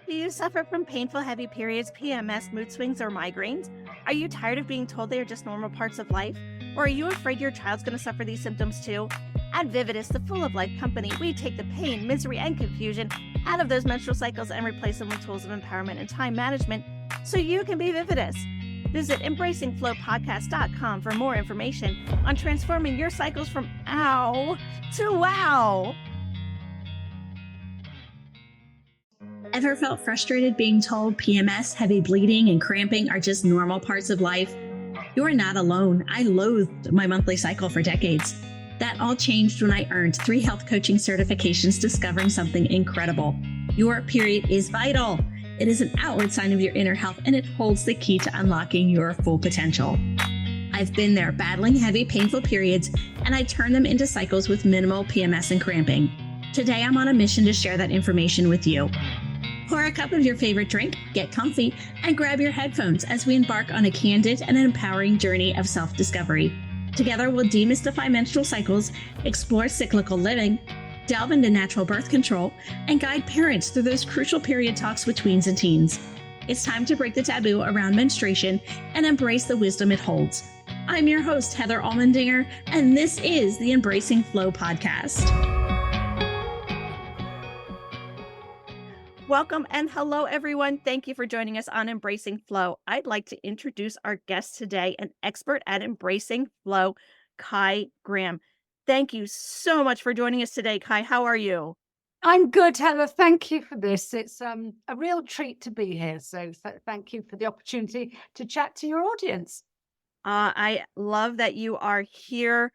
Do you suffer from painful, heavy periods, PMS, mood swings, or migraines? Are you tired of being told they are just normal parts of life? Or are you afraid your child's going to suffer these symptoms too? At Vividis, the full of life company, we take the pain, misery, and confusion out of those menstrual cycles and replace them with tools of empowerment and time management so you can be Vividis. Visit embracingflowpodcast.com for more information on transforming your cycles from ow to wow. Ever felt frustrated being told PMS, heavy bleeding, and cramping are just normal parts of life? You're not alone. I loathed my monthly cycle for decades. That all changed when I earned 3 health coaching certifications discovering something incredible. Your period is vital. It is an outward sign of your inner health, and it holds the key to unlocking your full potential. I've been there battling heavy, painful periods, and I turn them into cycles with minimal PMS and cramping. Today, I'm on a mission to share that information with you. Pour a cup of your favorite drink, get comfy, and grab your headphones as we embark on a candid and empowering journey of self-discovery. Together, we'll demystify menstrual cycles, explore cyclical living, delve into natural birth control, and guide parents through those crucial period talks with tweens and teens. It's time to break the taboo around menstruation and embrace the wisdom it holds. I'm your host, Heather Allmendinger, and this is the Embracing Flow podcast. Welcome and hello, everyone. Thank you for joining us on Embracing Flow. I'd like to introduce our guest today, an expert at Embracing Flow, Cai Graham. Thank you so much for joining us today, Cai. How are you? I'm good, Heather. Thank you for this. It's a real treat to be here. So thank you for the opportunity to chat to your audience. I love that you are here.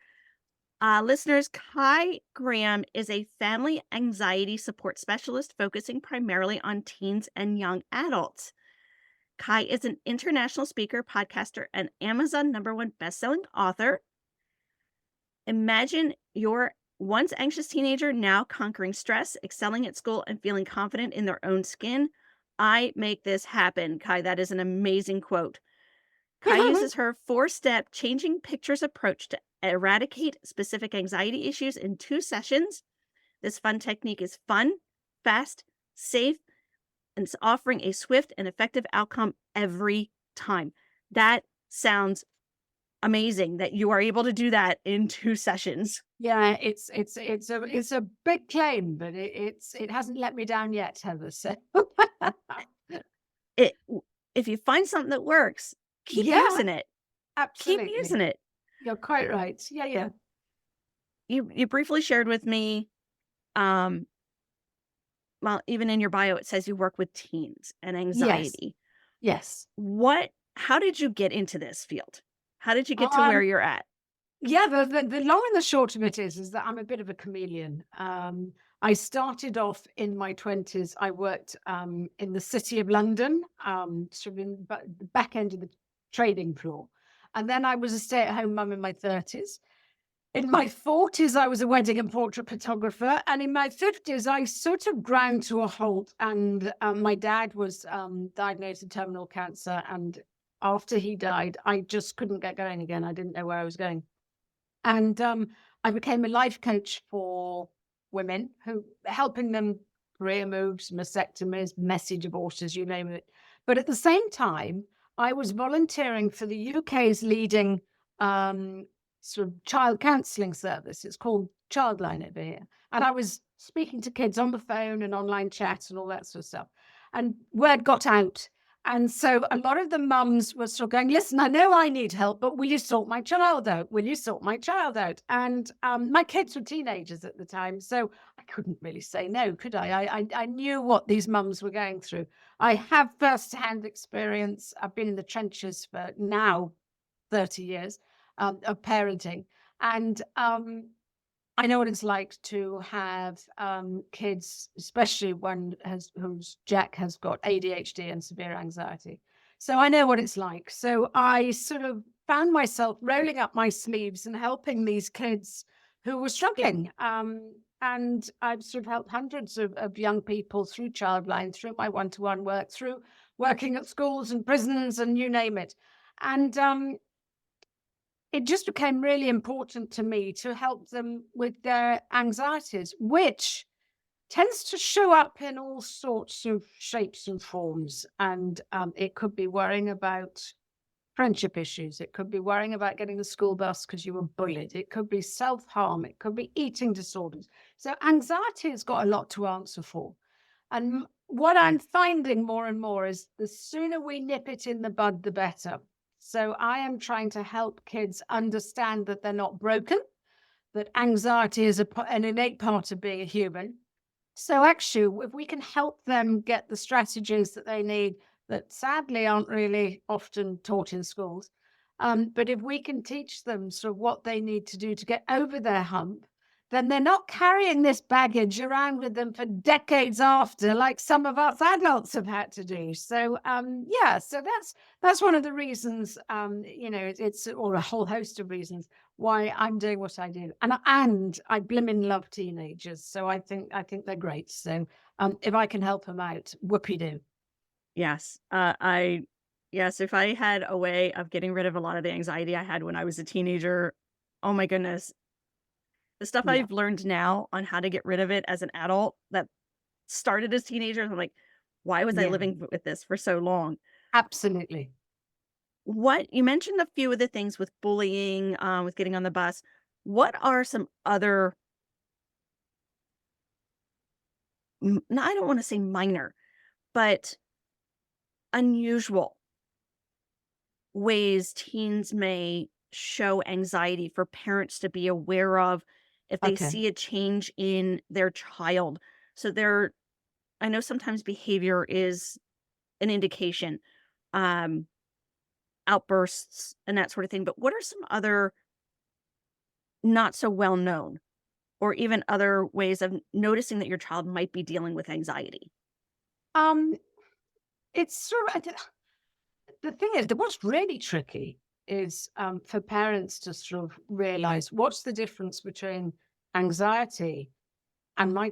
Listeners, Cai Graham is a family anxiety support specialist focusing primarily on teens and young adults. Cai is an international speaker, podcaster, and Amazon #1 bestselling author. Imagine your once anxious teenager now conquering stress, excelling at school, and feeling confident in their own skin. I make this happen, Cai. That is an amazing quote. Cai uses her 4-step changing pictures approach to eradicate specific anxiety issues in 2 sessions. This fun technique is fun, fast, safe, and it's offering a swift and effective outcome every time. That sounds amazing that you are able to do that in 2 sessions. Yeah, it's a big claim, but it hasn't let me down yet, Heather. So if you find something that works, keep using it. Absolutely. Keep using it. You're quite right. Yeah. You briefly shared with me, well, even in your bio, it says you work with teens and anxiety. Yes. How did you get into this field? How did you get to where you're at? Yeah, the long and the short of it is that I'm a bit of a chameleon. I started off in my 20s. I worked in the City of London, sort of in the back end of the trading floor. And then I was a stay-at-home mum in my 30s. In my 40s, I was a wedding and portrait photographer. And in my 50s, I sort of ground to a halt. And my dad was diagnosed with terminal cancer. And after he died, I just couldn't get going again. I didn't know where I was going. And I became a life coach for women, helping them career moves, mastectomies, message abortions, you name it. But at the same time, I was volunteering for the UK's leading sort of child counselling service. It's called Childline over here. And I was speaking to kids on the phone and online chat and all that sort of stuff. And word got out. And so a lot of the mums were sort of going, listen, I know I need help, but will you sort my child out? Will you sort my child out? And my kids were teenagers at the time, so I couldn't really say no, could I? I knew what these mums were going through. I have first-hand experience. I've been in the trenches for now 30 years of parenting. And I know what it's like to have kids, especially one whose Jack has got ADHD and severe anxiety. So I know what it's like. So I sort of found myself rolling up my sleeves and helping these kids who were struggling. And I've sort of helped hundreds of young people through Childline, through my one-to-one work, through working at schools and prisons and you name it. And it just became really important to me to help them with their anxieties, which tends to show up in all sorts of shapes and forms. And it could be worrying about friendship issues. It could be worrying about getting the school bus because you were bullied. It could be self-harm. It could be eating disorders. So anxiety has got a lot to answer for. And what I'm finding more and more is the sooner we nip it in the bud, the better. So I am trying to help kids understand that they're not broken, that anxiety is an innate part of being a human. So actually, if we can help them get the strategies that they need that sadly aren't really often taught in schools, but if we can teach them sort of what they need to do to get over their hump, then they're not carrying this baggage around with them for decades after, like some of us adults have had to do. So yeah, so that's one of the reasons, it's or a whole host of reasons why I'm doing what I do. And I blimmin' love teenagers. So I think they're great. So if I can help them out, whoopee do. Yes. Yes, if I had a way of getting rid of a lot of the anxiety I had when I was a teenager, oh my goodness. The stuff Yeah, I've learned now on how to get rid of it as an adult that started as teenagers, I'm like, why was I yeah, living with this for so long? absolutely. What you mentioned a few of the things with bullying, with getting on the bus. What are some other, no, I don't want to say minor, but unusual ways teens may show anxiety for parents to be aware of if they Okay. see a change in their child? So I know sometimes behavior is an indication, um, outbursts and that sort of thing, but what are some other not so well known or even other ways of noticing that your child might be dealing with anxiety? Um, it's sort of the thing is that what's really tricky is for parents to sort of realize what's the difference between anxiety and my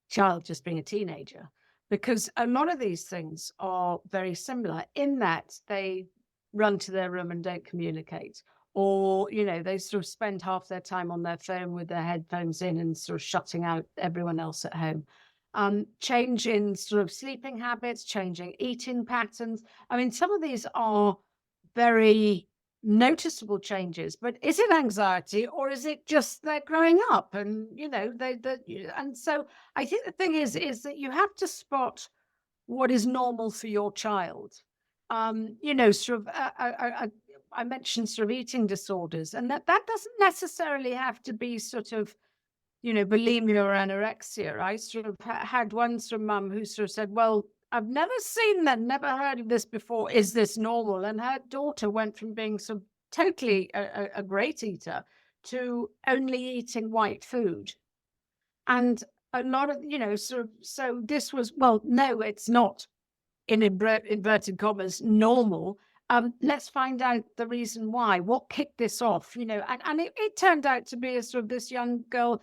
child just being a teenager, because a lot of these things are very similar in that they run to their room and don't communicate, or they sort of spend half their time on their phone with their headphones in and sort of shutting out everyone else at home. Change in sort of sleeping habits, changing eating patterns. I mean, some of these are very noticeable changes, but is it anxiety or is it just they're growing up and and so I think the thing is that you have to spot what is normal for your child. Sort of, I mentioned sort of eating disorders, and that doesn't necessarily have to be sort of, bulimia or anorexia. I sort of had one sort of mum who sort of said, "Well, I've never seen that, never heard of this before. Is this normal?" And her daughter went from being sort of totally a great eater to only eating white food. And a lot of, sort of, so this was, well, no, it's not in inverted commas, normal. Let's find out the reason why. What kicked this off? And it turned out to be a sort of this young girl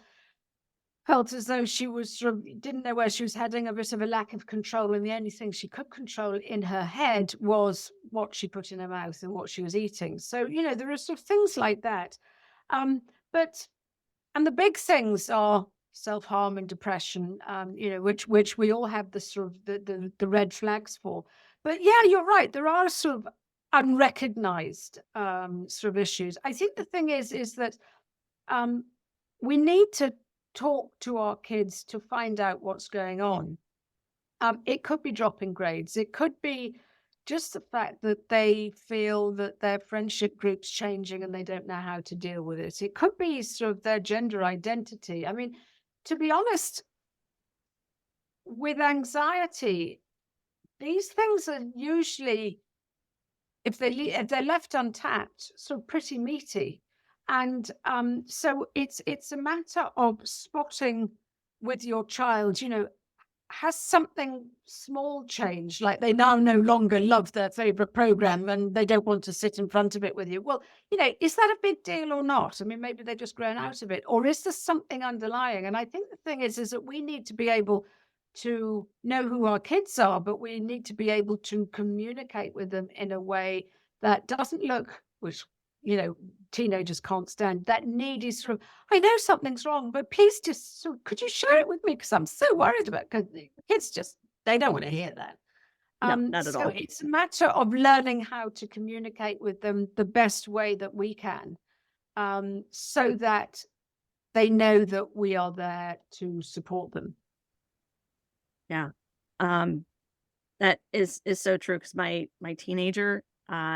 felt as though she was sort of didn't know where she was heading, a bit of a lack of control, and the only thing she could control in her head was what she put in her mouth and what she was eating. So, there are sort of things like that. Um, but and the big things are self-harm and depression, which we all have the sort of the red flags for. But yeah, you're right. There are sort of unrecognized sort of issues. I think the thing is that um, we need to talk to our kids to find out what's going on. It could be dropping grades. It could be just the fact that they feel that their friendship group's changing and they don't know how to deal with it. It could be sort of their gender identity. I mean, to be honest, with anxiety, these things are usually, if they're left untapped, sort of pretty meaty. And so it's a matter of spotting with your child, has something small changed, like they now no longer love their favorite program and they don't want to sit in front of it with you? Well, is that a big deal or not? I mean, maybe they've just grown out of it, or is there something underlying? And I think the thing is that we need to be able to know who our kids are, but we need to be able to communicate with them in a way that doesn't look, which, you know, teenagers can't stand, that needy sort of, I know something's wrong, but please just, could you share it with me? Because I'm so worried about, because kids just, they don't want to hear that. No, not at So all. it's a matter of learning how to communicate with them the best way that we can, so that they know that we are there to support them. Yeah. That is so true, because my teenager,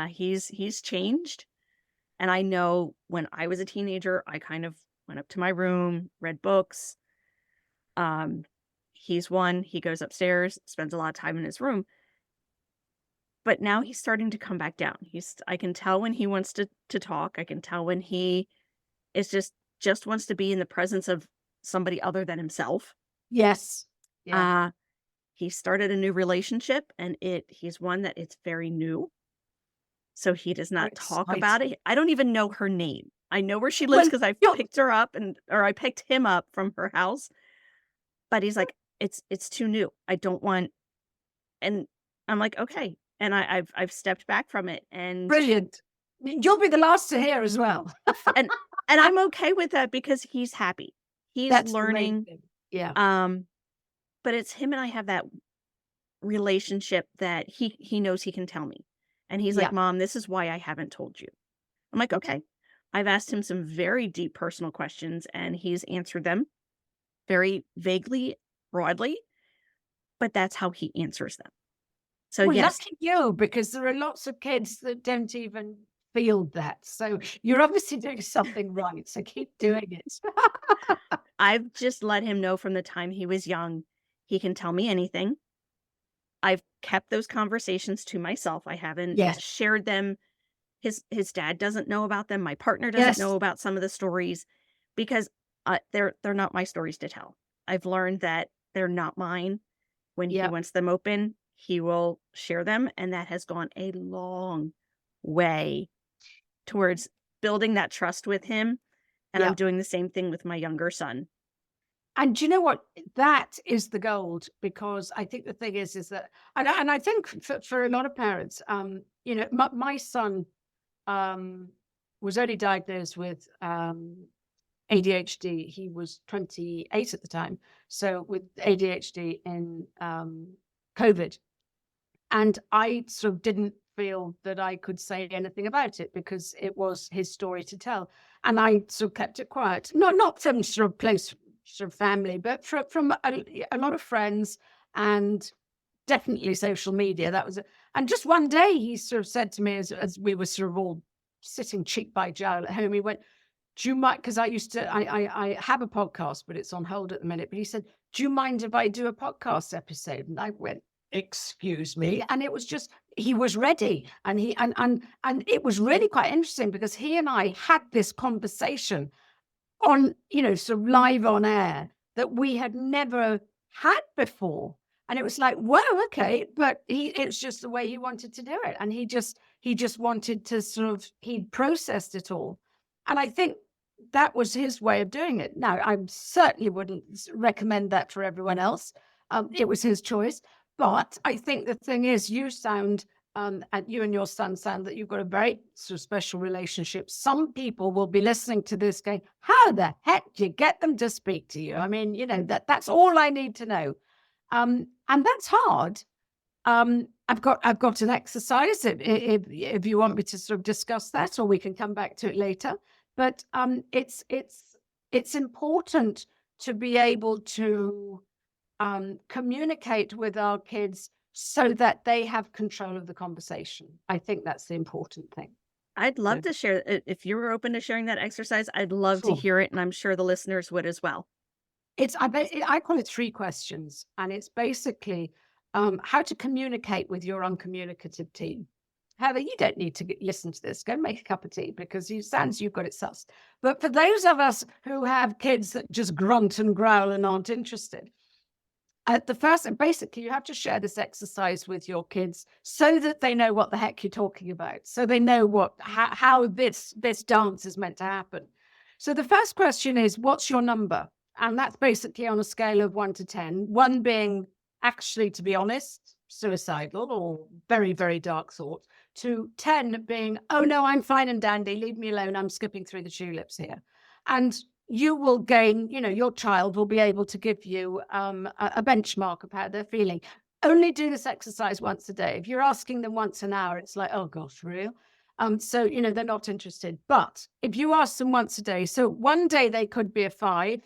he's changed. And I know when I was a teenager, I kind of went up to my room, read books. Um, he's one, he goes upstairs, spends a lot of time in his room. But now he's starting to come back down. I can tell when he wants to talk. I can tell when he is just wants to be in the presence of somebody other than himself. Yes. Yeah. He started a new relationship, and he's one that it's very new. So he does not talk about it. I don't even know her name. I know where she lives Well, because I you're- picked her up or I picked him up from her house. But he's like, it's too new. I don't want, and I'm like, okay. And I've stepped back from it, and Brilliant. You'll be the last to hear as well. and I'm okay with that because he's happy. He's That's learning. amazing. Yeah. But it's him and I have that relationship that he knows he can tell me. And he's Yeah. like, "Mom, this is why I haven't told you." I'm like, "Okay." I've asked him some very deep personal questions, and he's answered them very vaguely, broadly, but that's how he answers them. So Well, yes, lucky you, because there are lots of kids that don't even feel that. So you're obviously doing something right. So keep doing it. I've just let him know from the time he was young, he can tell me anything. I've kept those conversations to myself. I haven't Yes. shared them. His dad doesn't know about them. My partner doesn't Yes. know about some of the stories because they're not my stories to tell. I've learned that they're not mine. When he Yeah. wants them open, he will share them, and that has gone a long way towards building that trust with him. And Yeah. I'm doing the same thing with my younger son. And do you know what? That is the gold, because I think the thing is that, and I think for a lot of parents, my son was only diagnosed with ADHD. He was 28 at the time. So with ADHD in COVID. And I sort of didn't feel that I could say anything about it because it was his story to tell. And I sort of kept it quiet. Not from sort of close sort of family, but from a lot of friends and definitely social media. That was it. And just one day he sort of said to me, as we were sort of all sitting cheek by jowl at home, he went, "Do you mind?" Because I have a podcast, but it's on hold at the minute. But he said, "Do you mind if I do a podcast episode?" And I went, "Excuse me." And it was just, he was ready. And it was really quite interesting because he and I had this conversation on, sort of live on air that we had never had before. And it was like, well, okay, but it's just the way he wanted to do it. And he just wanted to sort of, he'd processed it all. And I think that was his way of doing it. Now, I certainly wouldn't recommend that for everyone else. It was his choice. But I think the thing is, you and your son sound that you've got a very sort of special relationship. Some people will be listening to this going, how the heck do you get them to speak to you? I mean, that's all I need to know. And that's hard. I've got an exercise if you want me to sort of discuss that, or we can come back to it later. But it's important to be able to communicate with our kids so that they have control of the conversation. I think that's the important thing. I'd love to share if you were open to sharing that exercise. I'd love to Sure. hear it, and I'm sure the listeners would as well. I call it 3 questions, and it's basically how to communicate with your uncommunicative teen. Heather, you don't need to listen to this. Go make a cup of tea, because it sounds you've got it sussed. But for those of us who have kids that just grunt and growl and aren't interested, at the first, and basically you have to share this exercise with your kids so that they know what the heck you're talking about. So they know how this dance is meant to happen. So the first question is, what's your number? And that's basically on a scale of 1 to 10, 1 being actually, to be honest, suicidal or very, very dark thought. to 10 being, oh no, I'm fine and dandy, leave me alone, I'm skipping through the tulips here. And you will gain, your child will be able to give you a benchmark of how they're feeling. Only do this exercise once a day. If you're asking them once an hour, it's like, oh gosh, real? So, they're not interested. But if you ask them once a day, so one day they could be a 5,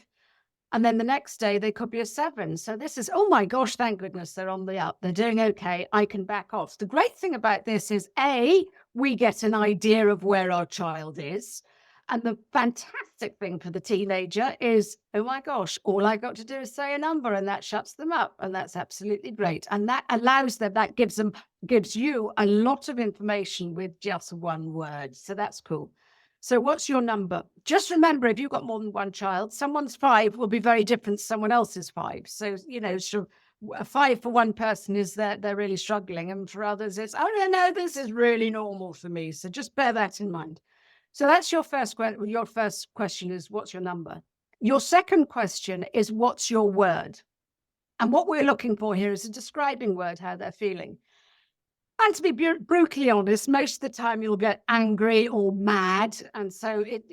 and then the next day they could be a 7. So this is, oh my gosh, thank goodness they're on the up. They're doing okay. I can back off. The great thing about this is, A, we get an idea of where our child is. And the fantastic thing for the teenager is, oh my gosh, all I got to do is say a number and that shuts them up. And that's absolutely great. And that allows them, that gives you a lot of information with just one word. So that's cool. So what's your number? Just remember, if you've got more than one child, someone's 5 will be very different to someone else's 5. So, so a 5 for one person is that they're really struggling. And for others, it's, oh, no, this is really normal for me. So just bear that in mind. So that's your first question. Your first question is, what's your number? Your second question is, what's your word? And what we're looking for here is a describing word, how they're feeling. And to be brutally honest, most of the time you'll get angry or mad. And so it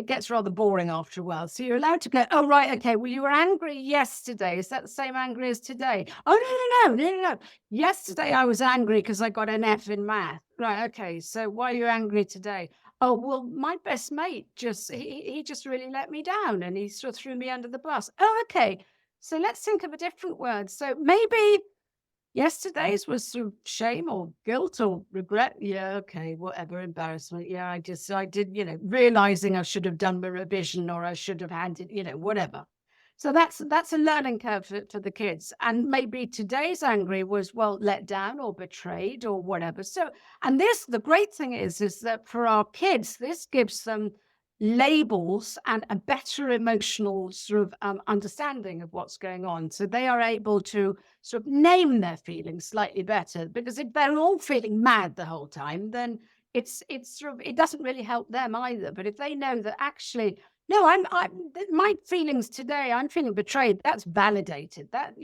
gets rather boring after a while. So you're allowed to go, oh, right, okay, well, you were angry yesterday. Is that the same angry as today? Oh, no. Yesterday I was angry because I got an F in math. Right, okay, so why are you angry today? Oh, well, my best mate he just really let me down and he sort of threw me under the bus. Oh, okay, so let's think of a different word. So maybe yesterday's was sort of shame or guilt or regret. Yeah, okay, whatever, embarrassment. Yeah, I did, realizing I should have done my revision or I should have handed, whatever. So that's a learning curve for the kids. And maybe today's angry was, well, let down or betrayed or whatever. So, and the great thing is that for our kids, this gives them labels and a better emotional sort of understanding of what's going on. So they are able to sort of name their feelings slightly better, because if they're all feeling mad the whole time, then it's sort of, it doesn't really help them either. But if they know that actually, no, my feelings today, I'm feeling betrayed, that's validated. That,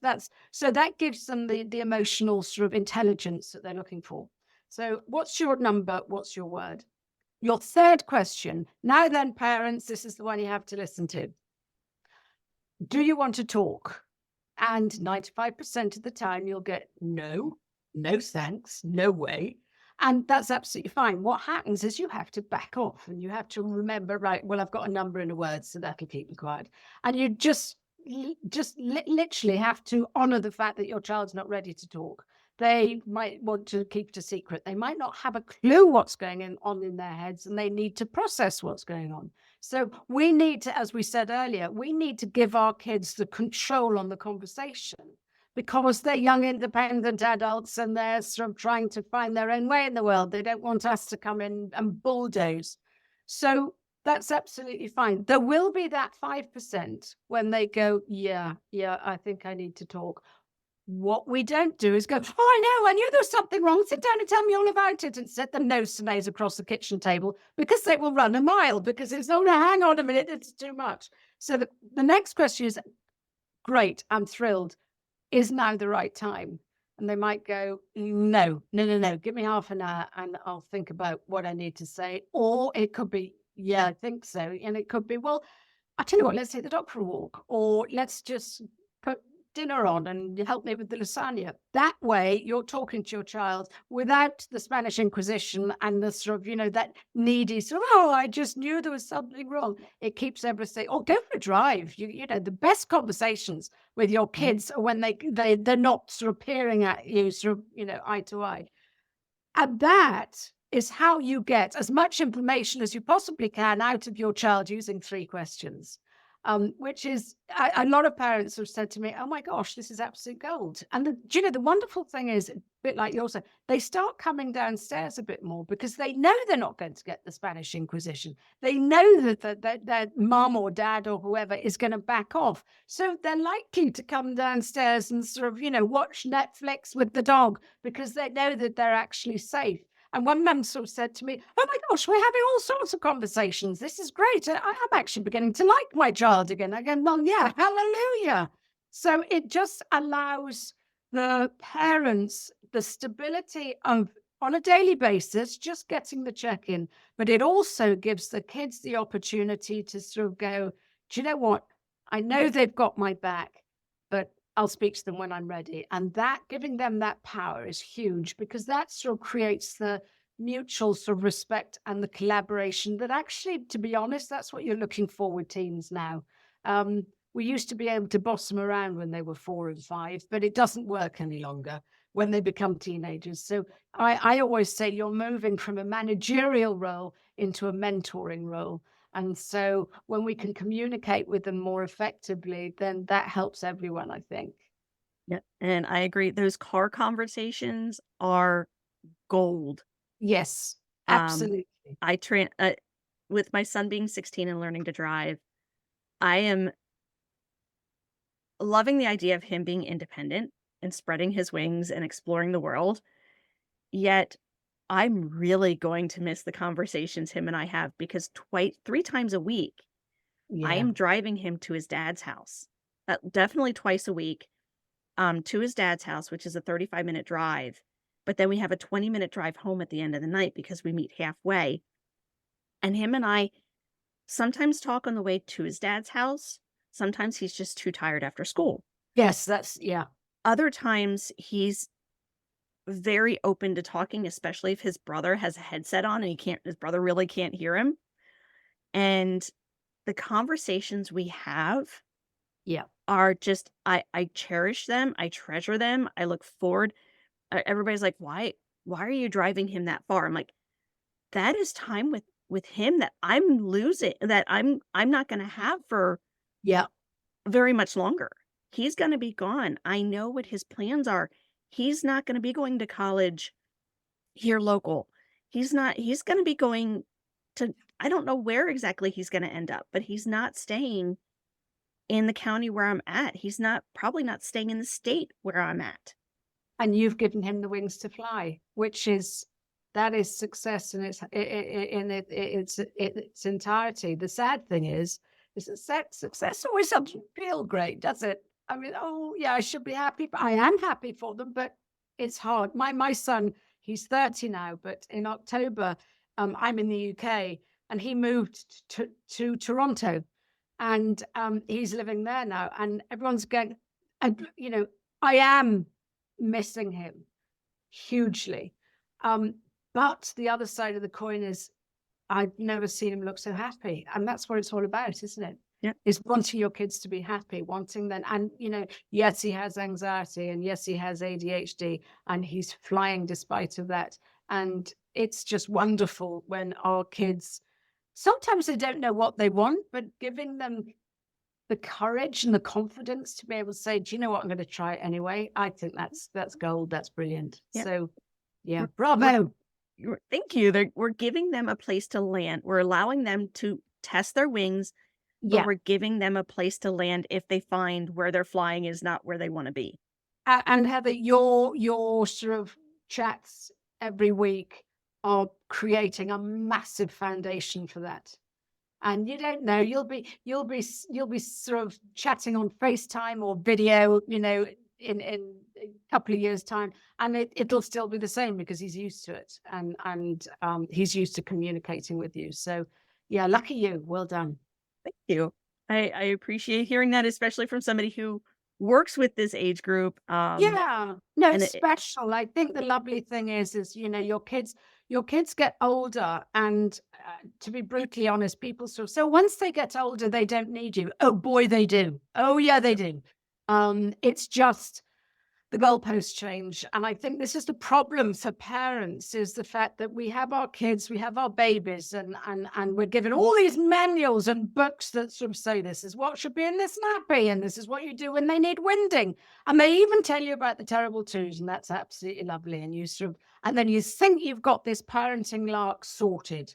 that's so that gives them the emotional sort of intelligence that they're looking for. So what's your number? What's your word? Your third question. Now then, parents, this is the one you have to listen to. Do you want to talk? And 95% of the time you'll get no thanks, no way. And that's absolutely fine. What happens is you have to back off and you have to remember, right, well, I've got a number in a word, so that'll keep me quiet. And you just literally have to honor the fact that your child's not ready to talk. They might want to keep it a secret. They might not have a clue what's going on in their heads, and they need to process what's going on. So we need to, as we said earlier, we need to give our kids the control on the conversation, because they're young, independent adults and they're sort of trying to find their own way in the world. They don't want us to come in and bulldoze. So that's absolutely fine. There will be that 5% when they go, yeah, I think I need to talk. What we don't do is go, oh, I know, I knew there was something wrong. Sit down and tell me all about it, and set the nose to nose across the kitchen table, because they will run a mile, because it's, oh, no, hang on a minute, it's too much. So the next question is, great, I'm thrilled. Is now the right time? And they might go, no, give me half an hour and I'll think about what I need to say. Or it could be, yeah, I think so. And it could be, well, I tell you what, let's take the dog for a walk, or let's just put dinner on and help me with the lasagna. That way you're talking to your child without the Spanish Inquisition and the sort of, that needy sort of, oh, I just knew there was something wrong. It keeps everything, or go for a drive. The best conversations with your kids are when they're not sort of peering at you sort of, eye to eye. And that is how you get as much information as you possibly can out of your child using 3 questions. Which is, a lot of parents have said to me, oh my gosh, this is absolute gold. And the wonderful thing is, a bit like you also, they start coming downstairs a bit more, because they know they're not going to get the Spanish Inquisition. They know that their mom or dad or whoever is going to back off. So they're likely to come downstairs and sort of, watch Netflix with the dog, because they know that they're actually safe. And one mum sort of said to me, oh my gosh, we're having all sorts of conversations. This is great. I'm actually beginning to like my child again. I go, well, yeah, hallelujah. So it just allows the parents the stability of on a daily basis, just getting the check-in. But it also gives the kids the opportunity to sort of go, do you know what? I know they've got my back, but I'll speak to them when I'm ready. And that giving them that power is huge, because that sort of creates the mutual sort of respect and the collaboration that actually, to be honest, that's what you're looking for with teens now. We used to be able to boss them around when they were 4 and 5, but it doesn't work any longer when they become teenagers. So I always say you're moving from a managerial role into a mentoring role. And so when we can communicate with them more effectively, then that helps everyone, I think. Yeah, and I agree. Those car conversations are gold. Yes, Um, absolutely. I tran with my son being 16 and learning to drive, I am loving the idea of him being independent and spreading his wings and exploring the world. Yet I'm really going to miss the conversations him and I have because twice, 3 times a week, I Yeah. am driving him to his dad's house. Definitely twice a week, to his dad's house, which is a 35-minute drive. But then we have a 20-minute drive home at the end of the night because we meet halfway. And him and I sometimes talk on the way to his dad's house. Sometimes he's just too tired after school. Yes, that's yeah. Other times he's very open to talking, especially if his brother has a headset on and his brother really can't hear him. And the conversations we have Yeah. are just, I cherish them. I treasure them. I look forward. Everybody's like, why are you driving him that far? I'm like, that is time with him that I'm not going to have for Yeah. very much longer. He's going to be gone. I know what his plans are. He's not going to be going to college here local. He's going to be going to, I don't know where exactly he's going to end up, but he's not staying in the county where I'm at. He's probably not staying in the state where I'm at. And you've given him the wings to fly, which is that is success in its entirety. The sad thing is that success always doesn't feel great, does it? I mean, oh yeah, I should be happy, but I am happy for them, but it's hard. My son, he's 30 now, but in October, I'm in the UK, and he moved to Toronto, and he's living there now, and everyone's going, and I am missing him hugely. Um, but the other side of the coin is I've never seen him look so happy. And that's what it's all about, isn't it? Yeah. Is wanting your kids to be happy, wanting them. And, yes, he has anxiety, and yes, he has ADHD, and he's flying despite of that. And it's just wonderful when our kids, sometimes they don't know what they want, but giving them the courage and the confidence to be able to say, do you know what? I'm going to try it anyway. I think that's gold. That's brilliant. Yeah. So yeah, We're- bravo. Thank you. We're giving them a place to land. We're allowing them to test their wings, but Yeah. we're giving them a place to land if they find where they're flying is not where they want to be. And Heather, your sort of chats every week are creating a massive foundation for that. And you don't know, you'll be sort of chatting on FaceTime or video, in a couple of years' time, and it'll still be the same because he's used to it, and he's used to communicating with you. So yeah, lucky you. Well done. Thank you. I appreciate hearing that, especially from somebody who works with this age group. Yeah, no, And it's special. I think the lovely thing is your kids get older, and to be brutally honest, people sort of, so once they get older, they don't need you. Oh boy, they do. Oh yeah, they do. It's just the goalposts change. And I think this is the problem for parents, is the fact that we have our kids, we have our babies, and we're given all these manuals and books that sort of say this is what should be in this nappy, and this is what you do when they need winding. And they even tell you about the terrible twos, and that's absolutely lovely. And and then you think you've got this parenting lark sorted.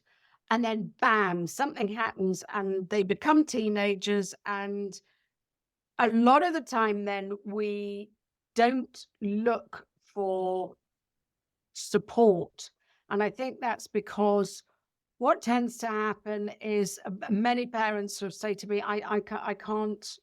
And then bam, something happens and they become teenagers. And a lot of the time then we don't look for support. And I think that's because what tends to happen is many parents sort of say to me, I can't,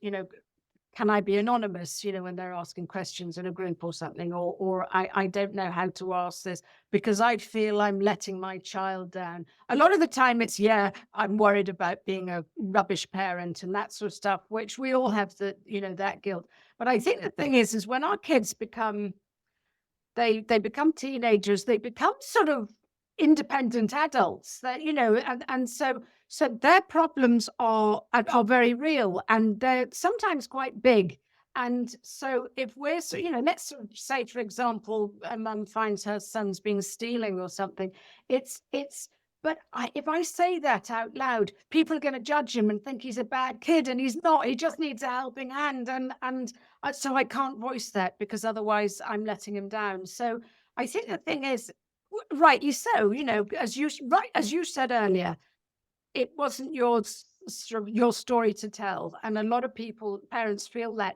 can I be anonymous, when they're asking questions in a group or something, or I don't know how to ask this because I feel I'm letting my child down. A lot of the time it's, I'm worried about being a rubbish parent and that sort of stuff, which we all have that guilt. But I think the thing is when our kids become, they become teenagers, they become sort of independent adults that, and so their problems are very real and they're sometimes quite big. And so if we're, let's sort of say, for example, a mum finds her son's been stealing or something, but if I say that out loud, people are going to judge him and think he's a bad kid, and he's not. He just needs a helping hand, and so I can't voice that because otherwise I'm letting him down. So I think the thing is, rightly so, as you said earlier, it wasn't your story to tell, and a lot of parents feel that.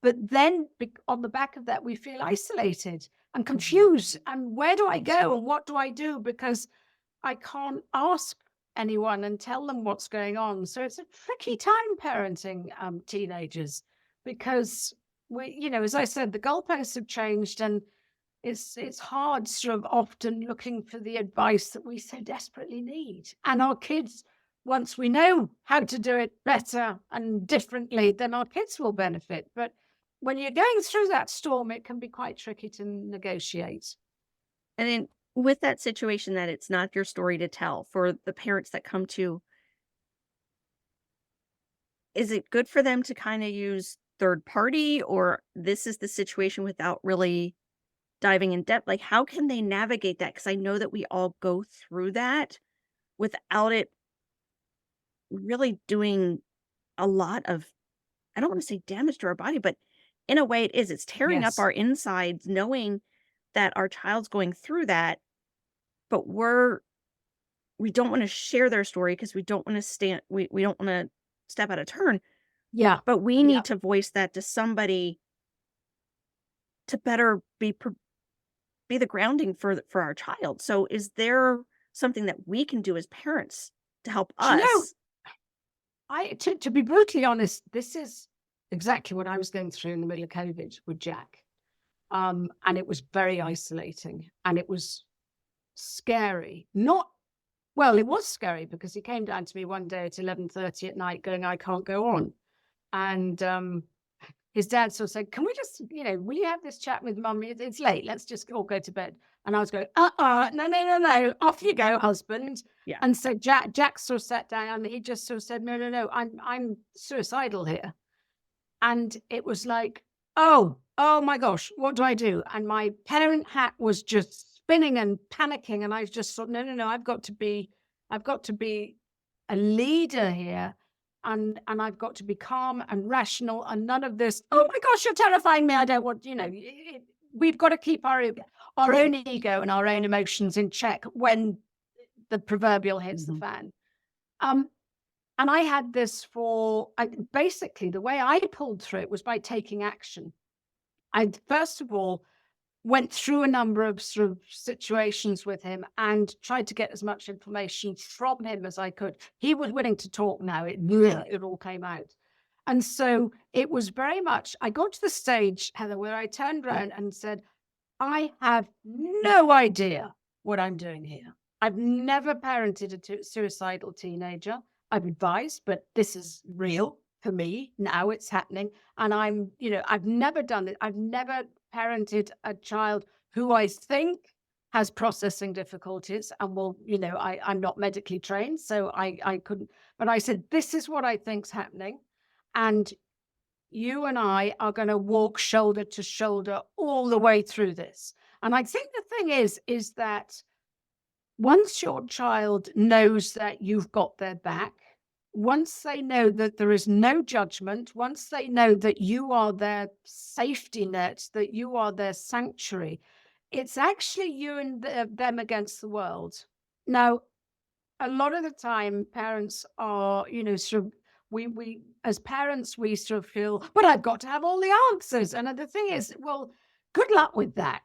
But then on the back of that, we feel isolated and confused. And where do I go and what do I do? Because I can't ask anyone and tell them what's going on. So it's a tricky time parenting teenagers because as I said, the goalposts have changed, and it's hard sort of often looking for the advice that we so desperately need. And our kids, once we know how to do it better and differently, then our kids will benefit. But when you're going through that storm, it can be quite tricky to negotiate. And then with that situation that it's not your story to tell for the parents that come to, is it good for them to kind of use third party, or this is the situation without really diving in depth? Like, how can they navigate that? Because I know that we all go through that without it really doing a lot of, I don't want to say damage to our body, but in a way it is. It's tearing up Yes. our insides knowing that our child's going through that, but we don't want to share their story because we don't want to we don't want to step out of turn, Yeah. but we Yeah. need to voice that to somebody to better be the grounding for our child. So is there something that we can do as parents to help Do you know, us? to be brutally honest, this is exactly what I was going through in the middle of COVID with Jack. And it was very isolating and it was scary. It was scary because he came down to me one day at 11:30 at night going, I can't go on. And his dad sort of said, can we just, will you have this chat with mum? It's late. Let's just all go to bed. And I was going, no. Off you go, husband. Yeah. And so Jack sort of sat down and he just sort of said, no, I'm suicidal here. And it was like, oh my gosh, what do I do? And my parent hat was just spinning and panicking. And I just thought, no, I've got to be a leader here. And I've got to be calm and rational and none of this, oh my gosh, you're terrifying me. I don't want, we've got to keep our own ego and our own emotions in check when the proverbial hits the fan. And I had this basically the way I pulled through it was by taking action. I first of all went through a number of sort of situations with him and tried to get as much information from him as I could. He was willing to talk now. It all came out. And so it was very much, I got to the stage, Heather, where I turned around and said, I have no idea what I'm doing here. I've never parented a suicidal teenager. I've advised, but this is real for me. Now it's happening. And I've never done it. I've never parented a child who I think has processing difficulties and I'm not medically trained, so I couldn't, but I said, this is what I think's happening. And you and I are going to walk shoulder to shoulder all the way through this. And I think the thing is that once your child knows that you've got their back, once they know that there is no judgment, once they know that you are their safety net, that you are their sanctuary, it's actually you and them against the world. Now, a lot of the time, parents are, sort of, we as parents, we sort of feel, but I've got to have all the answers. And the thing is, well, good luck with that,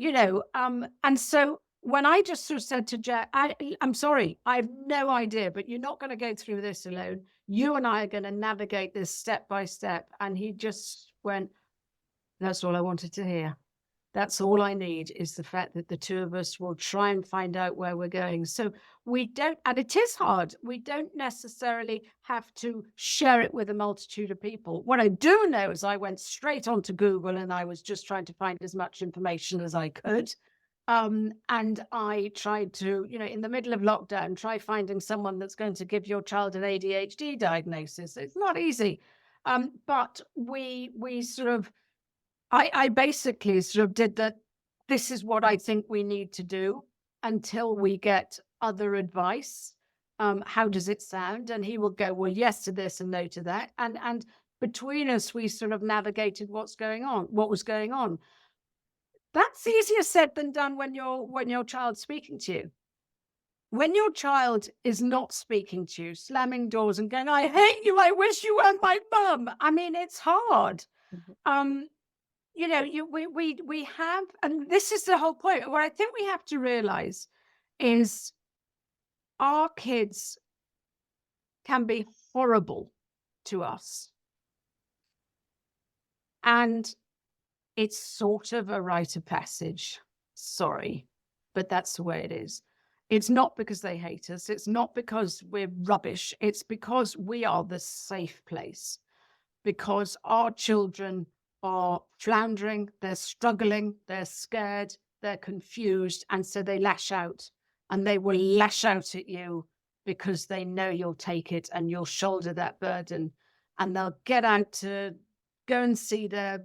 and so when I just sort of said to Jack, I'm sorry, I have no idea, but you're not going to go through this alone. You and I are going to navigate this step by step. And he just went, that's all I wanted to hear. That's all I need, is the fact that the two of us will try and find out where we're going. So we don't, and it is hard, we don't necessarily have to share it with a multitude of people. What I do know is I went straight onto Google and I was just trying to find as much information as I could. And I tried to, in the middle of lockdown, try finding someone that's going to give your child an ADHD diagnosis. It's not easy. But we sort of, I basically sort of did that. This is what I think we need to do until we get other advice. How does it sound? And he will go, well, yes to this and no to that. And between us, we sort of navigated what was going on. That's easier said than done when your child's speaking to you. When your child is not speaking to you, slamming doors and going, I hate you, I wish you weren't my mum. I mean, it's hard. We have, and this is the whole point. What I think we have to realize is our kids can be horrible to us. And it's sort of a rite of passage. Sorry, but that's the way it is. It's not because they hate us. It's not because we're rubbish. It's because we are the safe place. Because our children are floundering, they're struggling, they're scared, they're confused, and so they lash out. And they will lash out at you because they know you'll take it and you'll shoulder that burden. And they'll get out to go and see their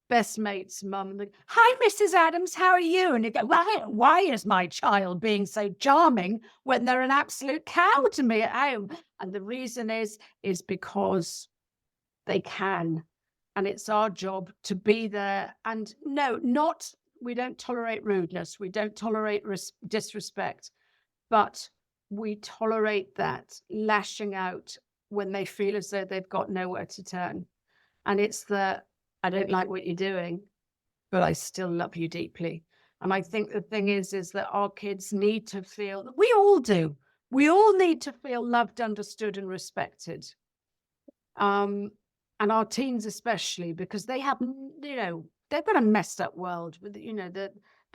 best mate's mum and hi, Mrs. Adams, how are you? And you go, why is my child being so charming when they're an absolute cow to me at home? And the reason is because they can. And it's our job to be there. And no, we don't tolerate rudeness. We don't tolerate disrespect, but we tolerate that lashing out when they feel as though they've got nowhere to turn. And it's I don't like what you're doing, but I still love you deeply. And I think the thing is that our kids need to feel, we all do. We all need to feel loved, understood, and respected. And our teens especially, because they have, they've got a messed up world with,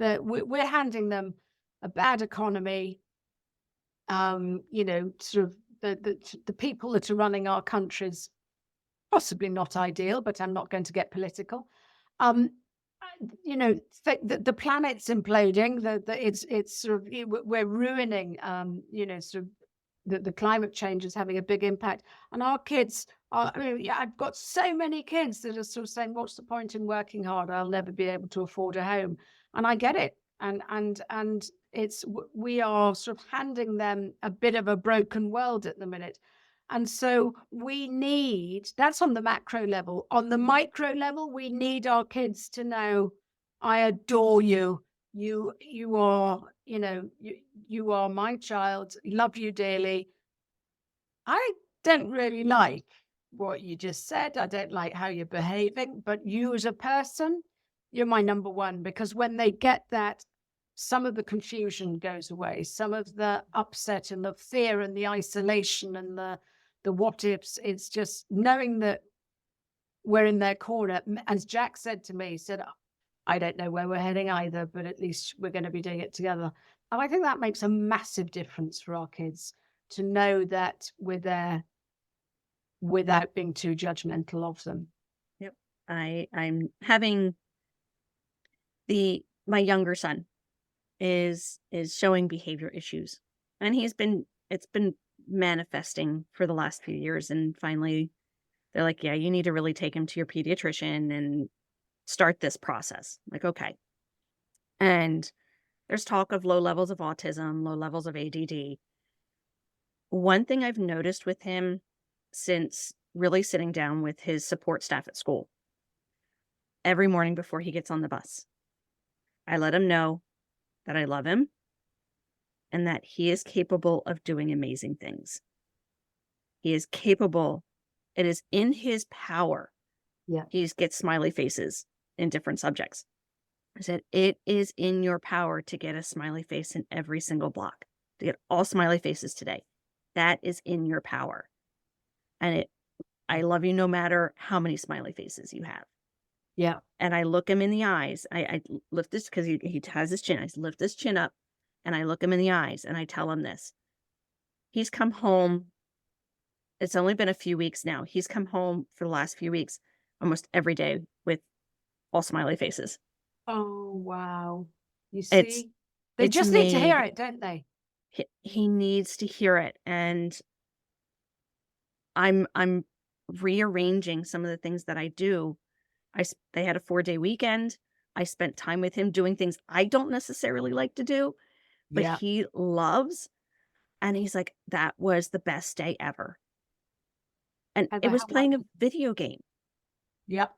we're handing them a bad economy. Sort of the people that are running our countries, possibly not ideal, but I'm not going to get political. The planet's imploding. It's sort of, we're ruining. Sort of the climate change is having a big impact, and our kids are. I've got so many kids that are sort of saying, "What's the point in working hard? I'll never be able to afford a home," and I get it. And we are sort of handing them a bit of a broken world at the minute. And so that's on the macro level. On the micro level, we need our kids to know, I adore you. You are, you are my child, love you dearly. I don't really like what you just said. I don't like how you're behaving, but you as a person, you're my number one. Because when they get that, some of the confusion goes away. Some of the upset and the fear and the isolation and the what ifs, it's just knowing that we're in their corner. As Jack said to me, he said, I don't know where we're heading either, but at least we're going to be doing it together. And I think that makes a massive difference for our kids to know that we're there without being too judgmental of them. Yep. I'm having my younger son is showing behavior issues, and it's been manifesting for the last few years, and finally they're like, yeah, you need to really take him to your pediatrician and start this process. I'm like, okay. And there's talk of low levels of autism, low levels of ADD. One thing I've noticed with him since really sitting down with his support staff at school, every morning before he gets on the bus, I let him know that I love him and that he is capable of doing amazing things. He is capable. It is in his power. Yeah. He gets smiley faces in different subjects. I said, it is in your power to get a smiley face in every single block, to get all smiley faces today. That is in your power. And I love you no matter how many smiley faces you have. Yeah. And I look him in the eyes. I lift this because he has his chin. I lift his chin up and I look him in the eyes and I tell him this. He's come home. It's only been a few weeks now. He's come home for the last few weeks almost every day with all smiley faces. Oh, wow. You It's see, they it's just need to hear made it, don't they? he needs to hear it, and I'm rearranging some of the things that I do. They had a 4-day weekend. I spent time with him doing things I don't necessarily like to do, but Yeah. he loves, and he's like, "That was the best day ever." And it Heather, was how playing a wonderful. video game. Yep.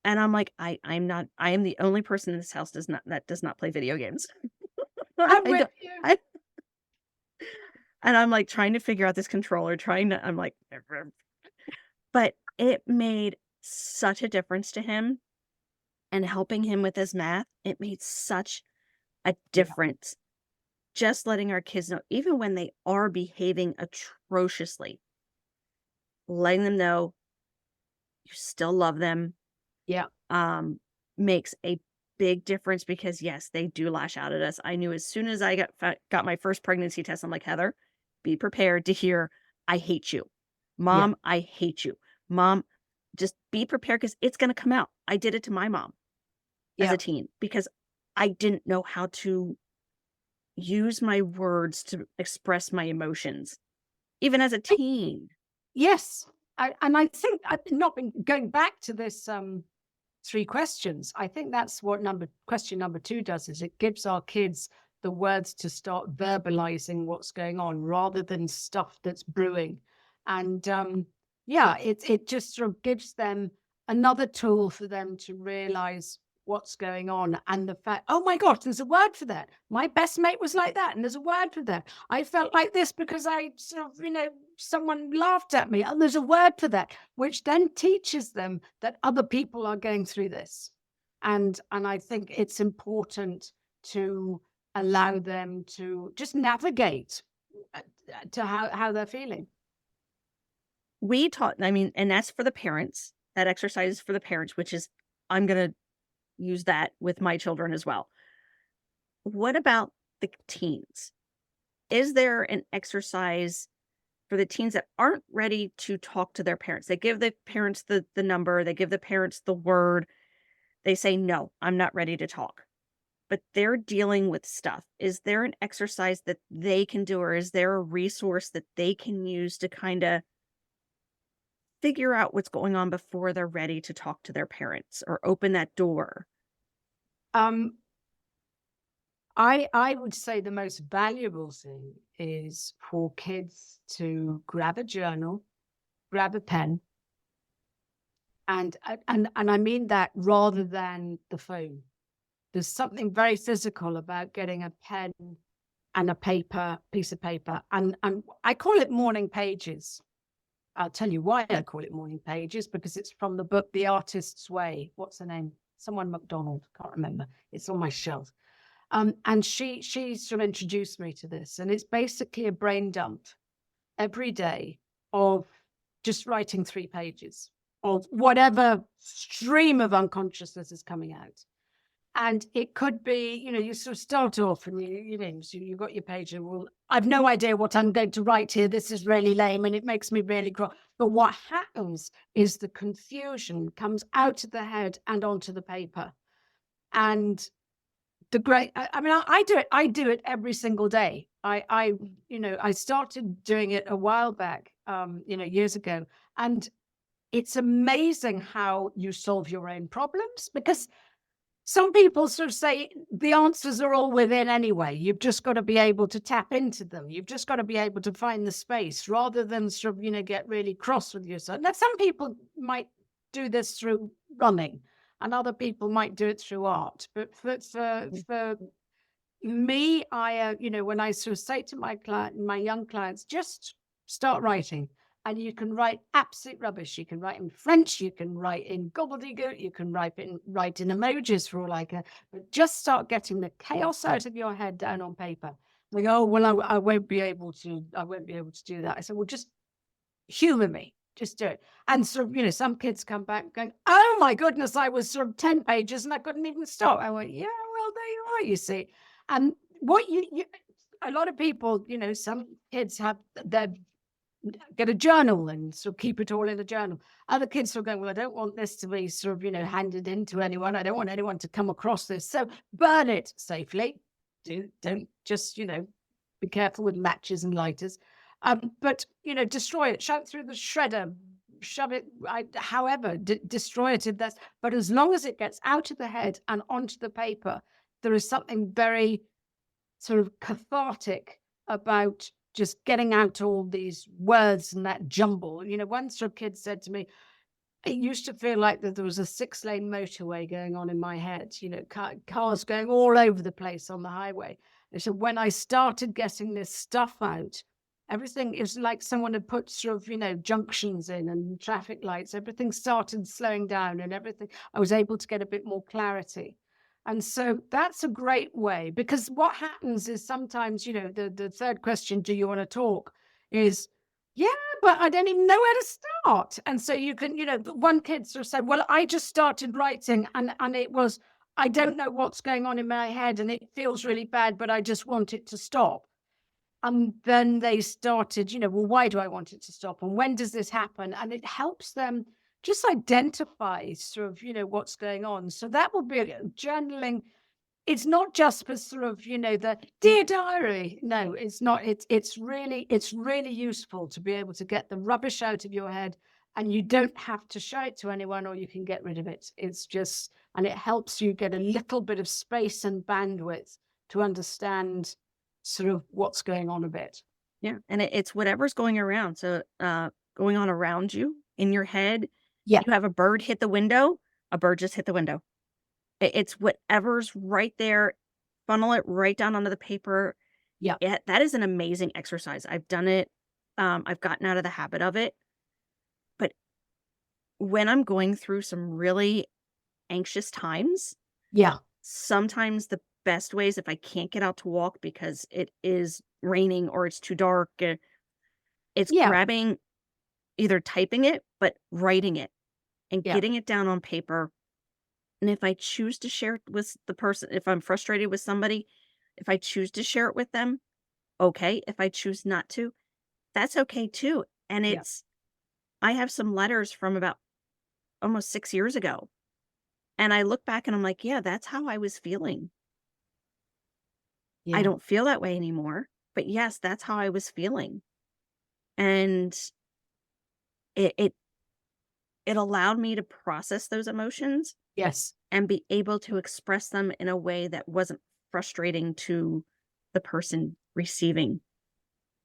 And I'm like, I am the only person in this house that does not play video games. I'm I with don't you. I and I'm like trying to figure out this controller, I'm like, but it made such a difference to him and helping him with his math. It made such a Yeah. difference. Just letting our kids know, even when they are behaving atrociously, letting them know you still love them, Yeah. um, makes a big difference because yes, they do lash out at us. I knew as soon as I got my first pregnancy test, I'm like, Heather, be prepared to hear, I hate you. Yeah. Mom, I hate you. Mom, just be prepared because it's going to come out. I did it to my mom as Yeah. a teen because I didn't know how to use my words to express my emotions, even as a teen. Yes. And I think I've not been going back to this 3 questions. I think that's what question number 2 does is it gives our kids the words to start verbalizing what's going on rather than stuff that's brewing. And yeah, it just sort of gives them another tool for them to realize what's going on and the fact, oh my gosh, there's a word for that. My best mate was like that, and there's a word for that. I felt like this because I sort of, someone laughed at me, and there's a word for that, which then teaches them that other people are going through this. And I think it's important to allow them to just navigate to how they're feeling. We taught, I mean, and that's for the parents. That exercise is for the parents, which is, I'm going to use that with my children as well. What about the teens? Is there an exercise for the teens that aren't ready to talk to their parents? They give the parents the number, they give the parents the word. They say, no, I'm not ready to talk. But they're dealing with stuff. Is there an exercise that they can do, or is there a resource that they can use to kind of figure out what's going on before they're ready to talk to their parents or open that door? Um, I would say the most valuable thing is for kids to grab a journal, grab a pen, and I mean that rather than the phone. There's something very physical about getting a pen and a piece of paper, and I call it morning pages. I'll tell you why I call it morning pages, because it's from the book The Artist's Way. What's her name? Someone MacDonald, can't remember. It's on my shelf. And she sort of introduced me to this, and it's basically a brain dump every day of just writing 3 pages of whatever stream of unconsciousness is coming out. And it could be, you sort of start off and so you've got your page and, well, I've no idea what I'm going to write here. This is really lame and it makes me really cross. But what happens is the confusion comes out of the head and onto the paper. And I do it every single day. I started doing it a while back, years ago. And it's amazing how you solve your own problems, because some people sort of say the answers are all within anyway. You've just got to be able to tap into them. You've just got to be able to find the space rather than sort of, get really cross with yourself. Now, some people might do this through running and other people might do it through art. But for me, when I sort of say to my young clients, just start writing. and you can write absolute rubbish. You can write in French, you can write in gobbledygook, you can write in emojis for all I care. But just start getting the chaos out of your head down on paper. They go, oh, well, I won't be able to do that. I said, well, just humor me. Just do it. And so, some kids come back going, oh my goodness, I was sort of 10 pages and I couldn't even stop. I went, yeah, well, there you are, you see. And what a lot of people, some kids get a journal and sort of keep it all in a journal. Other kids are going, well, I don't want this to be sort of, handed in to anyone. I don't want anyone to come across this. So burn it safely. Don't just, be careful with matches and lighters. But, destroy it, shove it through the shredder, shove it, however, destroy it if that's, but as long as it gets out of the head and onto the paper, there is something very sort of cathartic about just getting out all these words and that jumble. One sort of kid said to me, it used to feel like that there was a 6-lane motorway going on in my head, cars going all over the place on the highway. They said, when I started getting this stuff out, everything is like someone had put sort of, junctions in and traffic lights. Everything started slowing down and everything. I was able to get a bit more clarity. And so that's a great way, because what happens is sometimes, the third question, do you want to talk, is, yeah, but I don't even know where to start. And so you can, one kid sort of said, well, I just started writing and it was, I don't know what's going on in my head and it feels really bad, but I just want it to stop. And then they started, well, why do I want it to stop? And when does this happen? And it helps them just identify sort of, what's going on. So that will be journaling. It's not just for sort of, the dear diary. No, it's not. It's really useful to be able to get the rubbish out of your head, and you don't have to show it to anyone, or you can get rid of it. It's just, and it helps you get a little bit of space and bandwidth to understand sort of what's going on a bit. Yeah. And it's whatever's going around. So going on around you in your head. Yeah. You have a bird hit the window, a bird just hit the window. It's whatever's right there, funnel it right down onto the paper. Yeah. That is an amazing exercise. I've done it. I've gotten out of the habit of it. But when I'm going through some really anxious times, Yeah. sometimes the best ways, if I can't get out to walk because it is raining or it's too dark, it's Yeah. grabbing, either typing it, but writing it and Yeah. getting it down on paper. And if I choose to share it with the person, if I'm frustrated with somebody, if I choose to share it with them, okay. If I choose not to, that's okay too. And Yeah. I have some letters from about almost 6 years ago. And I look back and I'm like, yeah, that's how I was feeling. I Yeah. don't feel that way anymore. But yes, that's how I was feeling. And it allowed me to process those emotions Yes. and be able to express them in a way that wasn't frustrating to the person receiving.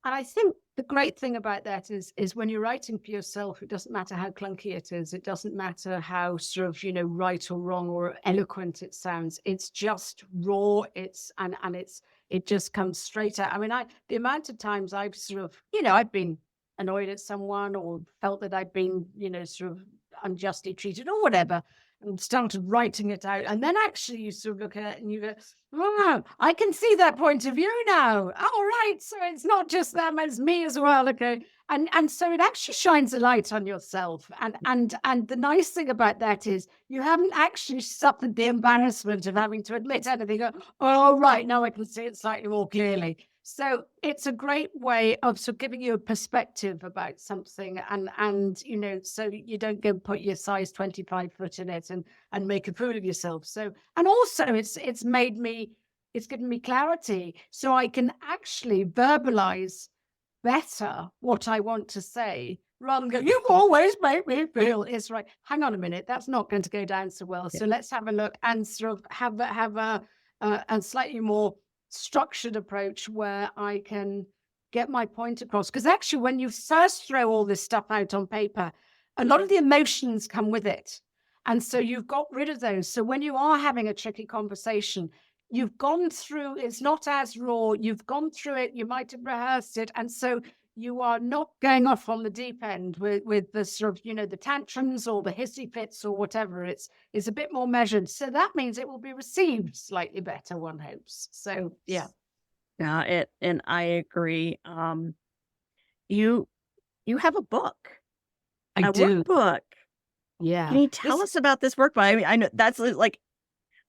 And I think the great thing about that is when you're writing for yourself, it doesn't matter how clunky it is. It doesn't matter how sort of, right or wrong or eloquent it sounds. It's just raw. It just comes straight out. I mean, the amount of times I've sort of, I've been annoyed at someone or felt that I'd been, sort of unjustly treated or whatever, and started writing it out. And then actually you sort of look at it and you go, wow, I can see that point of view now. All right. So it's not just them, it's me as well. Okay. And so it actually shines a light on yourself. And the nice thing about that is you haven't actually suffered the embarrassment of having to admit anything. Oh, right. Now I can see it slightly more clearly. So it's a great way of sort of giving you a perspective about something, and so you don't go put your size 25 foot in it and make a fool of yourself. So, and also it's given me clarity, so I can actually verbalize better what I want to say, rather than go, you've always made me feel it's right. Hang on a minute, that's not going to go down so well. Yeah. So let's have a look and sort of have a slightly more structured approach where I can get my point across. Because actually, when you first throw all this stuff out on paper, a lot of the emotions come with it. And so you've got rid of those. So when you are having a tricky conversation, you've gone through, it's not as raw, you've gone through it, you might have rehearsed it. And so you are not going off on the deep end with the sort of, the tantrums or the hissy fits or whatever. It's a bit more measured. So that means it will be received slightly better, one hopes. So yeah. Yeah, and I agree. You have a book, I a do. workbook. Yeah. Can you tell us about this workbook? I mean, I know that's like,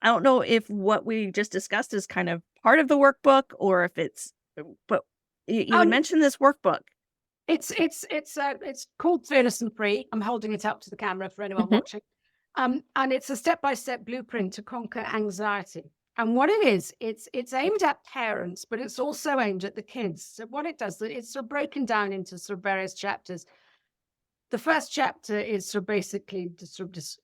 I don't know if what we just discussed is kind of part of the workbook or if it's, but you had Um, mentioned this workbook. It's called Fearless and Free. I'm holding it up to the camera for anyone Mhm. watching. And it's a step-by-step blueprint to conquer anxiety. And what it is, it's aimed at parents, but it's also aimed at the kids. So what it does, it's sort of broken down into sort of various chapters. The first chapter is sort of basically just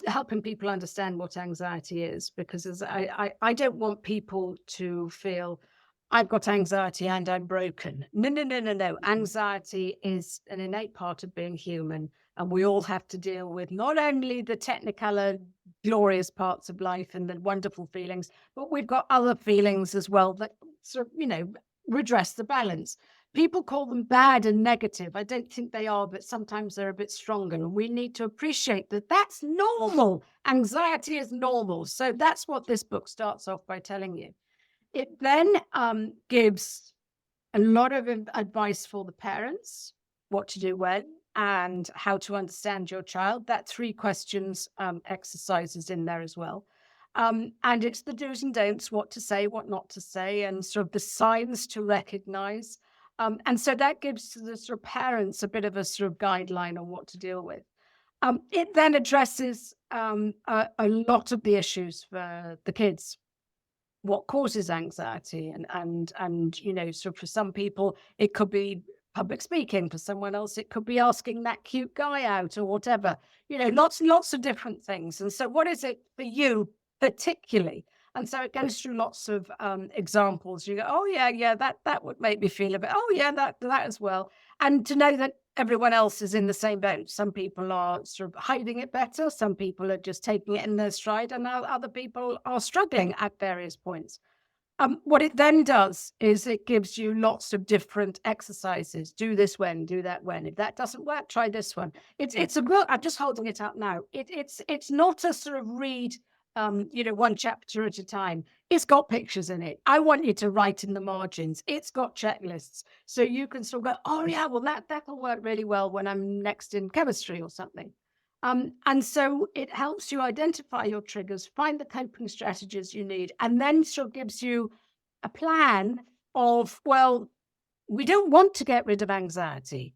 helping people understand what anxiety is, because I don't want people to feel I've got anxiety and I'm broken. No. Anxiety is an innate part of being human, and we all have to deal with not only the technicolor, glorious parts of life and the wonderful feelings, but we've got other feelings as well that sort of, redress the balance. People call them bad and negative. I don't think they are, but sometimes they're a bit stronger. And we need to appreciate that that's normal. Anxiety is normal. So that's what this book starts off by telling you. It then gives a lot of advice for the parents, what to do when, and how to understand your child. That 3 questions exercises in there as well. And it's the do's and don'ts, what to say, what not to say, and sort of the signs to recognize. And so that gives the sort of parents a bit of a sort of guideline on what to deal with. It then addresses a lot of the issues for the kids. What causes anxiety, and so for some people it could be public speaking, for someone else it could be asking that cute guy out or whatever. Lots of different things. And so what is it for you particularly? And so it goes through lots of examples. You go, oh yeah, that would make me feel a bit, oh yeah, that as well. And to know that everyone else is in the same boat. Some people are sort of hiding it better, some people are just taking it in their stride, and other people are struggling at various points. What it then does is it gives you lots of different exercises. Do this when, do that when. If that doesn't work, try this one. It's a book. I'm just holding it up now. It's not a sort of read, one chapter at a time. It's got pictures in it. I want you to write in the margins. It's got checklists, so you can sort of go, oh yeah, well that'll work really well when I'm next in chemistry or something. And so it helps you identify your triggers, find the coping strategies you need, and then sort of gives you a plan of, well, we don't want to get rid of anxiety.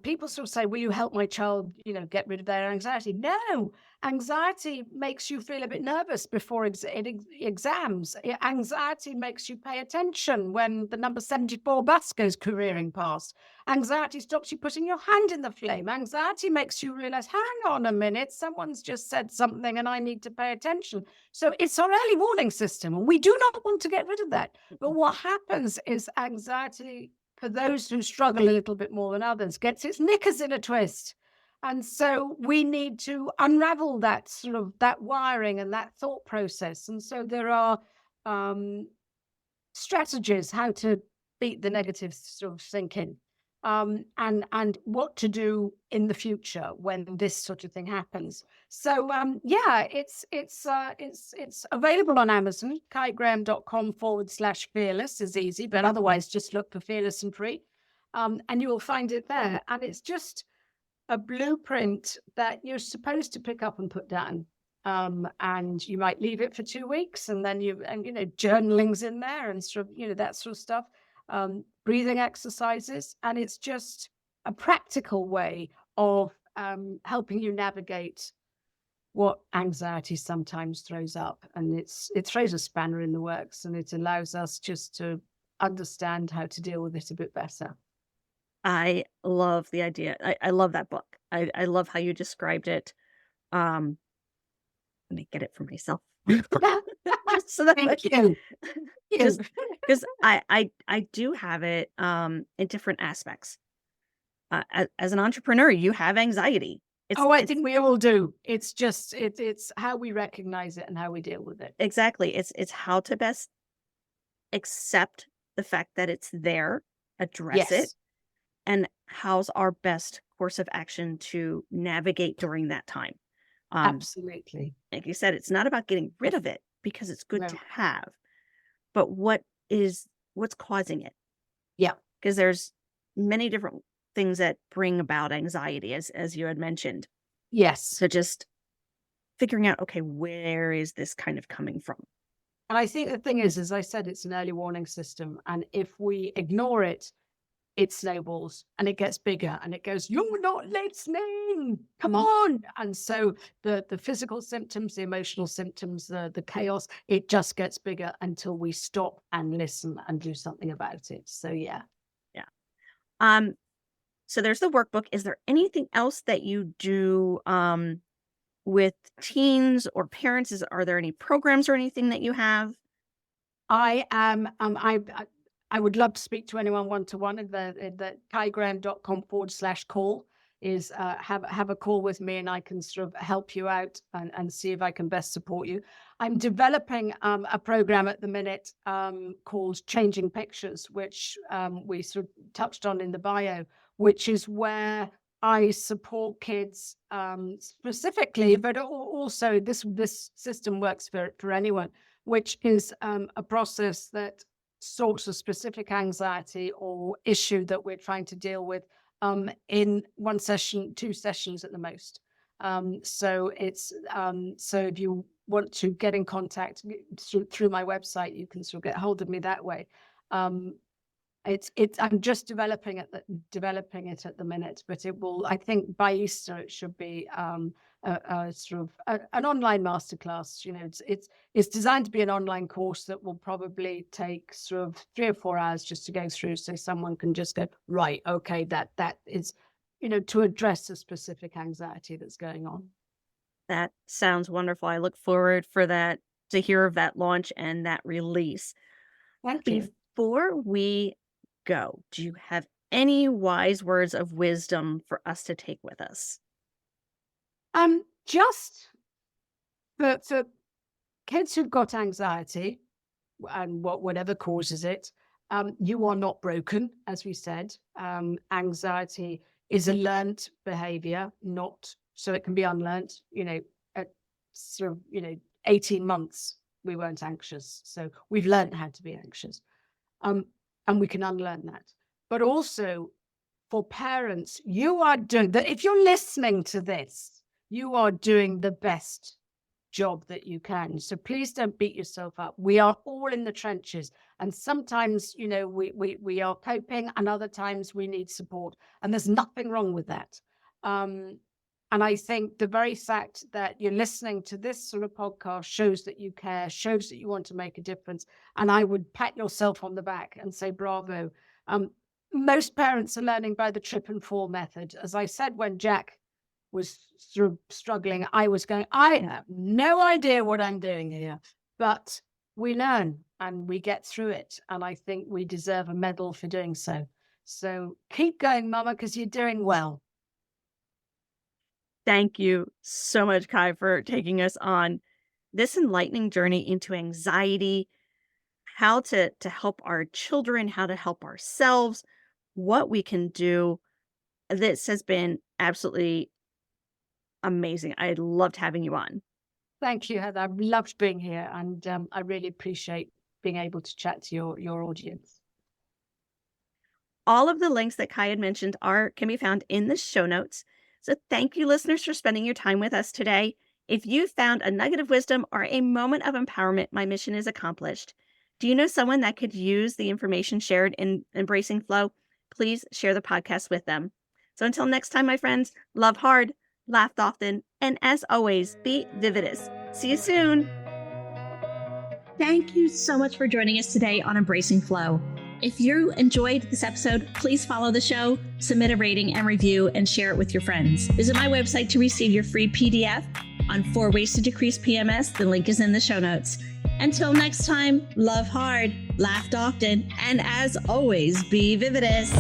People sort of say, will you help my child, get rid of their anxiety? No, anxiety makes you feel a bit nervous before exams. Anxiety makes you pay attention when the number 74 bus goes careering past. Anxiety stops you putting your hand in the flame. Anxiety makes you realize, hang on a minute, someone's just said something and I need to pay attention. So it's our early warning system, and we do not want to get rid of that. But what happens is anxiety, for those who struggle a little bit more than others, gets its knickers in a twist. And so we need to unravel that sort of that wiring and that thought process. And so there are strategies how to beat the negative sort of thinking, and what to do in the future when this sort of thing happens. So yeah, it's available on Amazon. CaiGraham.com/fearless is easy, but otherwise just look for Fearless and Free, and you will find it there. And it's just a blueprint that you're supposed to pick up and put down. And you might leave it for 2 weeks, and then journaling's in there and sort of, that sort of stuff, breathing exercises. And it's just a practical way of helping you navigate what anxiety sometimes throws up. And it throws a spanner in the works, and it allows us just to understand how to deal with it a bit better. I love the idea. I love that book. I love how you described it. Let me get it for myself. So that Thank you. just because I do have it in different aspects. As an entrepreneur, you have anxiety. I think we all do. It's just it's how we recognize it and how we deal with it. Exactly. It's how to best accept the fact that it's there address it, Yes, and how's our best course of action to navigate during that time. Um, absolutely. like you said, it's not about getting rid of it because it's good to No. have, but what's causing it? Yeah. Because there's many different things that bring about anxiety, as you had mentioned. Yes. So just figuring out, okay, where is this kind of coming from? And I think the thing is, as I said, it's an early warning system. And if we ignore it, it snowballs and it gets bigger and it goes, you're not listening. Come on. And so the physical symptoms, the emotional symptoms, the chaos, it just gets bigger until we stop and listen and do something about it. So yeah. Yeah. Um, so there's the workbook. Is there anything else that you do with teens or parents? Are there any programs or anything that you have? I am, I would love to speak to anyone one-to-one at the caigraham.com/call is have a call with me and I can sort of help you out and see if I can best support you. I'm developing a program at the minute called Changing Pictures, which we sort of touched on in the bio, which is where I support kids specifically, but also this system works for anyone, which is a process that sorts a specific anxiety or issue that we're trying to deal with in one session, 2 sessions at the most. So it's so if you want to get in contact through my website, you can sort of get hold of me that way. Um, it's I'm just developing it at the minute, but it will. I think by Easter it should be a sort of an online masterclass. You know, it's designed to be an online course that will probably take sort of 3 or 4 hours just to go through, so someone can just go, right, okay, that is, you know, to address a specific anxiety that's going on. That sounds wonderful. I look forward to hear of that launch and that release. Thank you. Before we go, do you have any wise words of wisdom for us to take with us? Just for kids who've got anxiety and whatever causes it, you are not broken, as we said. Anxiety is a learned behavior, not so it can be unlearned. You know, at sort of 18 months we weren't anxious, so we've learned how to be anxious, and we can unlearn that. But also for parents, you are doing that. If you're listening to this, you are doing the best job that you can. So please don't beat yourself up. We are all in the trenches. And sometimes, you know, we are coping and other times we need support. And there's nothing wrong with that. And I think the very fact that you're listening to this sort of podcast shows that you care, shows that you want to make a difference. And I would pat yourself on the back and say, bravo. Most parents are learning by the trip and fall method. As I said, when Jack was sort of struggling, I was going, I have no idea what I'm doing here, but we learn and we get through it. And I think we deserve a medal for doing so. So keep going, Mama, because you're doing well. Thank you so much, Kai, for taking us on this enlightening journey into anxiety, how to help our children, how to help ourselves, what we can do. This has been absolutely amazing. I loved having you on. Thank you, Heather. I've loved being here, and I really appreciate being able to chat to your audience. All of the links that Kai had mentioned can be found in the show notes. So thank you, listeners, for spending your time with us today. If you found a nugget of wisdom or a moment of empowerment, my mission is accomplished. Do you know someone that could use the information shared in Embracing Flow? Please share the podcast with them. So until next time, my friends, love hard, laugh often, and as always, be vividus. See you soon. Thank you so much for joining us today on Embracing Flow. If you enjoyed this episode, please follow the show, submit a rating and review, and share it with your friends. Visit my website to receive your free PDF on 4 ways to decrease PMS. The link is in the show notes. Until next time, love hard, laugh often, and as always, be vividus.